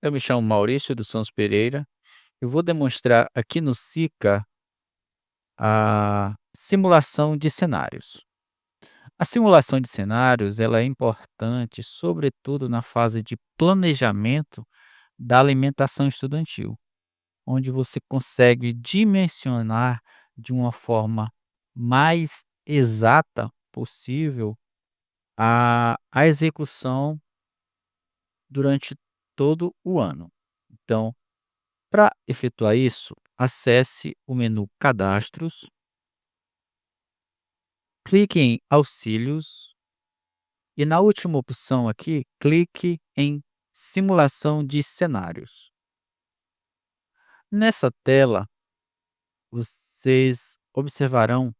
Eu me chamo Maurício dos Santos Pereira. Eu vou demonstrar aqui no SICA a simulação de cenários. A simulação de cenários ela é importante, sobretudo na fase de planejamento da alimentação estudantil, onde você consegue dimensionar de uma forma mais exata possível a execução durante todo o ano. Então, para efetuar isso, acesse o menu Cadastros, clique em Auxílios e na última opção aqui, clique em Simulação de cenários. Nessa tela, vocês observarão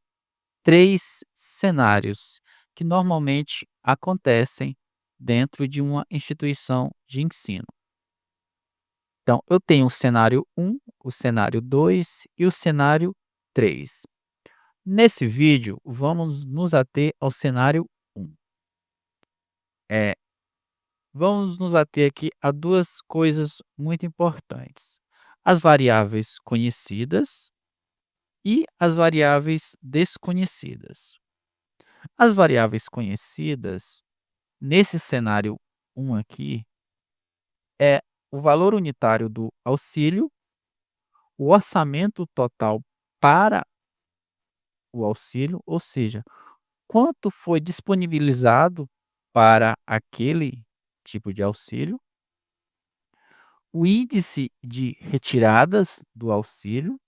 3 cenários que normalmente acontecem dentro de uma instituição de ensino. Então, eu tenho o cenário 1, o cenário 2 e o cenário 3. Nesse vídeo, vamos nos ater ao cenário 1. É, vamos nos ater aqui a 2 coisas muito importantes: as variáveis conhecidas e as variáveis desconhecidas. As variáveis conhecidas, nesse cenário 1 aqui, é o valor unitário do auxílio, o orçamento total para o auxílio, ou seja, quanto foi disponibilizado para aquele tipo de auxílio, o índice de retiradas do auxílio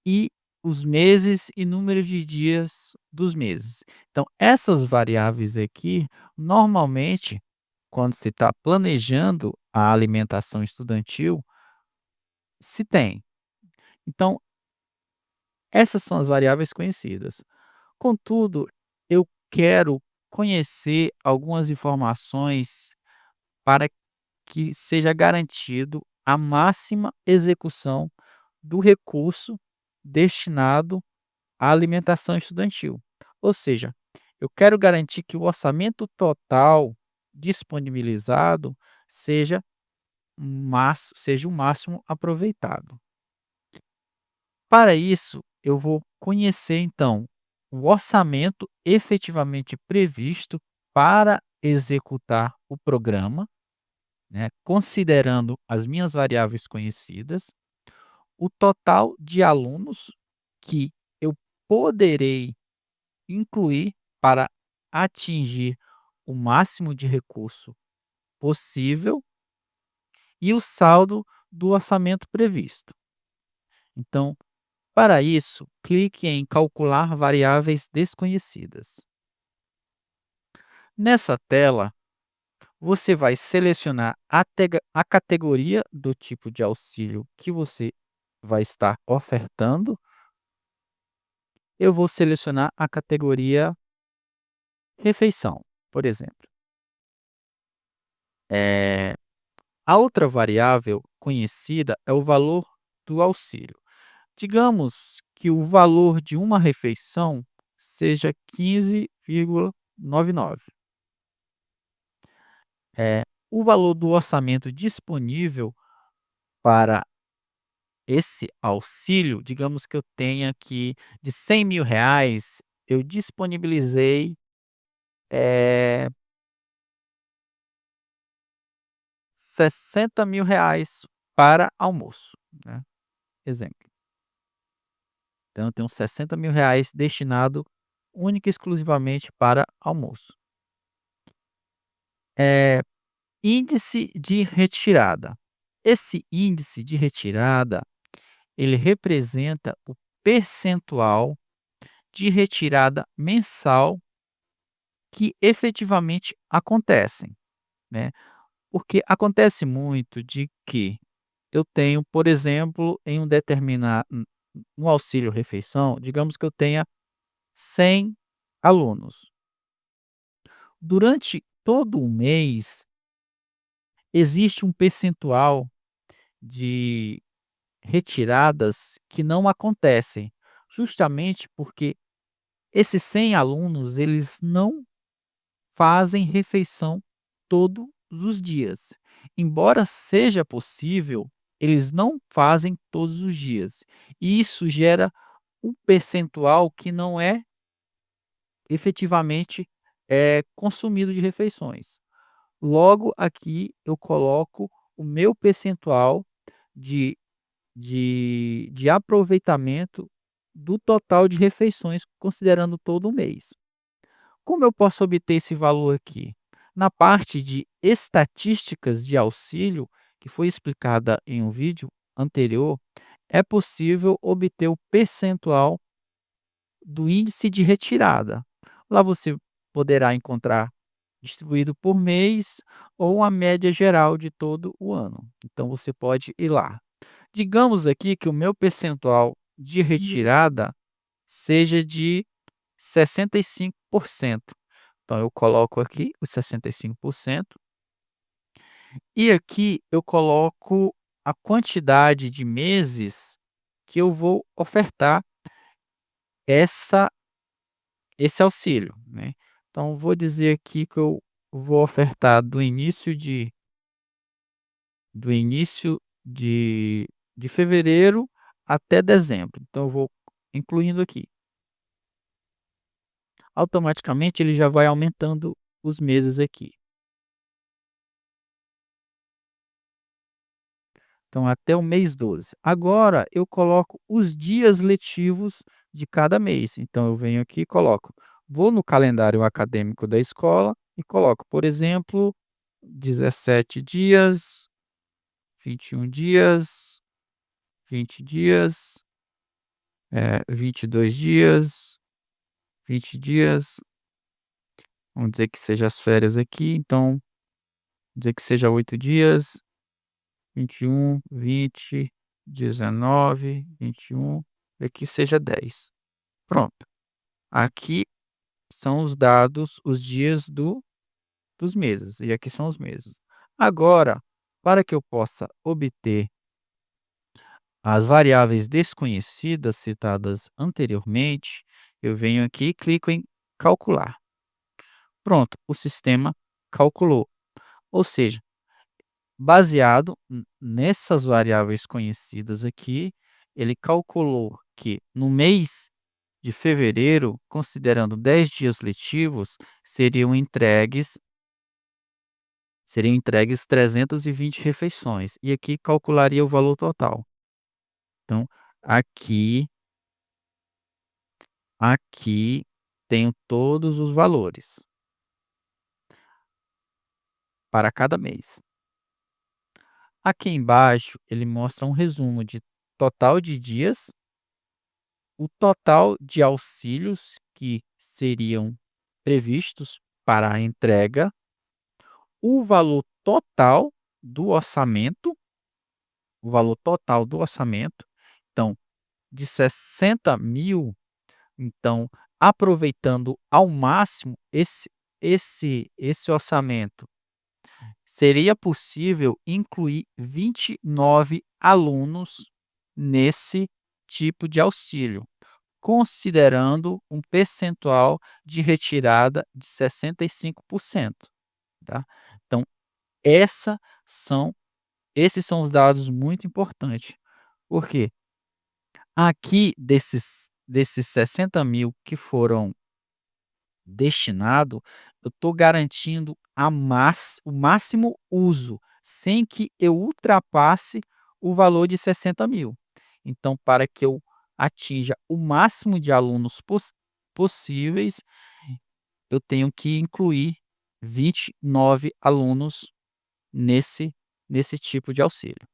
e os meses e número de dias dos meses. Então, essas variáveis aqui, normalmente, quando se está planejando a alimentação estudantil, se tem. Então, essas são as variáveis conhecidas. Contudo, eu quero conhecer algumas informações para que seja garantido a máxima execução do recurso destinado à alimentação estudantil. Ou seja, eu quero garantir que o orçamento total disponibilizado seja seja o máximo aproveitado. Para isso, eu vou conhecer então o orçamento efetivamente previsto para executar o programa, né, considerando as minhas variáveis conhecidas, o total de alunos que eu poderei incluir para atingir o máximo de recurso possível e o saldo do orçamento previsto. Então, para isso, clique em Calcular variáveis desconhecidas. Nessa tela, você vai selecionar a categoria do tipo de auxílio que você vai estar ofertando. Eu vou selecionar a categoria refeição, por exemplo. Eh, a outra variável conhecida é o valor do auxílio. Digamos que o valor de uma refeição seja 15,99. O valor do orçamento disponível para esse auxílio, digamos que eu tenha aqui de R$ 100.000, eu disponibilizei, eh, R$ 60.000 para almoço, né, exemplo. Então eu tenho R$ 60.000 destinado única e exclusivamente para almoço. Eh, índice de retirada. Esse índice de retirada, ele representa o percentual de retirada mensal que efetivamente acontecem, né. Porque acontece muito de que eu tenho, por exemplo, em um determinado no auxílio refeição, digamos que eu tenha 100 alunos. Durante todo o mês, existe um percentual de retiradas que não acontecem, justamente porque esses 100 alunos, eles não fazem refeição todo os dias. Embora seja possível, eles não fazem todos os dias. E isso gera um percentual que não é efetivamente consumido de refeições. Logo, aqui eu coloco o meu percentual de de aproveitamento do total de refeições, considerando todo o mês. Como eu posso obter esse valor aqui? Na parte de estatísticas de auxílio, que foi explicada em um vídeo anterior, é possível obter o percentual do índice de retirada. Lá você poderá encontrar distribuído por mês ou a média geral de todo o ano. Então você pode ir lá. Digamos aqui que o meu percentual de retirada seja de 65%. Então eu coloco aqui os 65% e aqui eu coloco a quantidade de meses que eu vou ofertar essa esse auxílio, né. Então vou dizer aqui que eu vou ofertar do início de fevereiro até dezembro. Então eu vou incluindo aqui. Automaticamente ele já vai aumentando os meses aqui. Então até o mês 12. Agora eu coloco os dias letivos de cada mês. Então eu venho aqui e coloco, vou no calendário acadêmico da escola e coloco, por exemplo, 17 dias, 21 dias, 20 dias, 22 dias, 20 dias, vamos dizer que seja as férias aqui, então dizer que seja 8 dias, 21, 20, 19, 21, e aqui seja 10. Pronto. Aqui são os dados, os dias dos meses, e aqui são os meses. Agora, para que eu possa obter as variáveis desconhecidas citadas anteriormente, eu venho aqui e clico em calcular. Pronto, o sistema calculou. Ou seja, baseado nessas variáveis conhecidas aqui, ele calculou que no mês de fevereiro, considerando 10 dias letivos, seriam entregues 320 refeições, e aqui calcularia o valor total. Então, aqui aqui tenho todos os valores para cada mês. Aqui embaixo ele mostra um resumo de total de dias, o total de auxílios que seriam previstos para a entrega, o valor total do orçamento, o valor total do orçamento, então, de 60.000, então, aproveitando ao máximo esse orçamento, seria possível incluir 29 alunos nesse tipo de auxílio, considerando um percentual de retirada de 65%, tá. Então, essa são esses são os dados muito importantes, porque aqui desses 60.000 que foram destinado, eu estou garantindo o máximo uso, sem que eu ultrapasse o valor de 60.000. Então, para que eu atinja o máximo de alunos possíveis, eu tenho que incluir 29 alunos nesse nesse tipo de auxílio.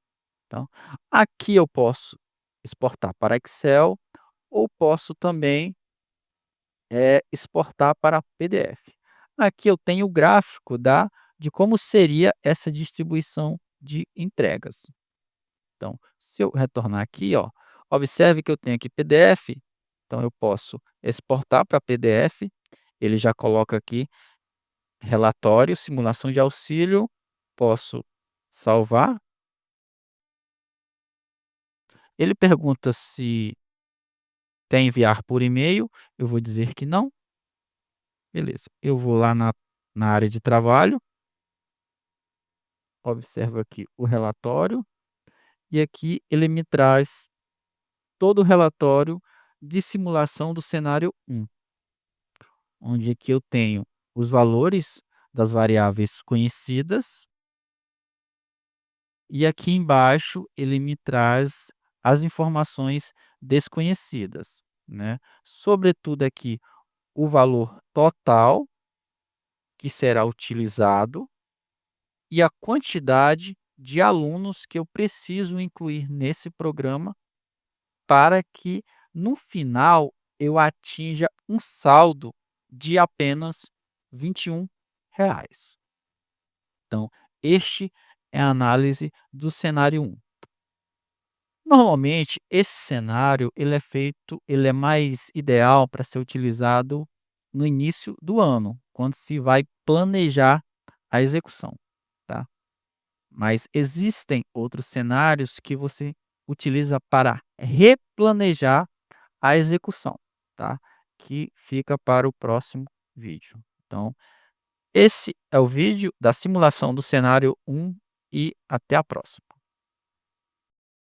Então, aqui eu posso exportar para Excel ou posso também exportar para PDF. Aqui eu tenho o gráfico de como seria essa distribuição de entregas. Então, se eu retornar aqui, ó, observe que eu tenho aqui PDF, então eu posso exportar para PDF, ele já coloca aqui relatório, simulação de auxílio, posso salvar. Ele pergunta se quer enviar por e-mail, eu vou dizer que não. Beleza, eu vou lá na área de trabalho, observo aqui o relatório, e aqui ele me traz todo o relatório de simulação do cenário 1, onde aqui eu tenho os valores das variáveis conhecidas, e aqui embaixo ele me traz as informações desconhecidas, né. Sobretudo aqui o valor total que será utilizado e a quantidade de alunos que eu preciso incluir nesse programa para que, no final, eu atinja um saldo de apenas R$ 21. Então, este é a análise do cenário 1. Normalmente, esse cenário ele é mais ideal para ser utilizado no início do ano, quando se vai planejar a execução, tá? Mas existem outros cenários que você utiliza para replanejar a execução, tá? Que fica para o próximo vídeo. Então, esse é o vídeo da simulação do cenário 1 e até a próxima.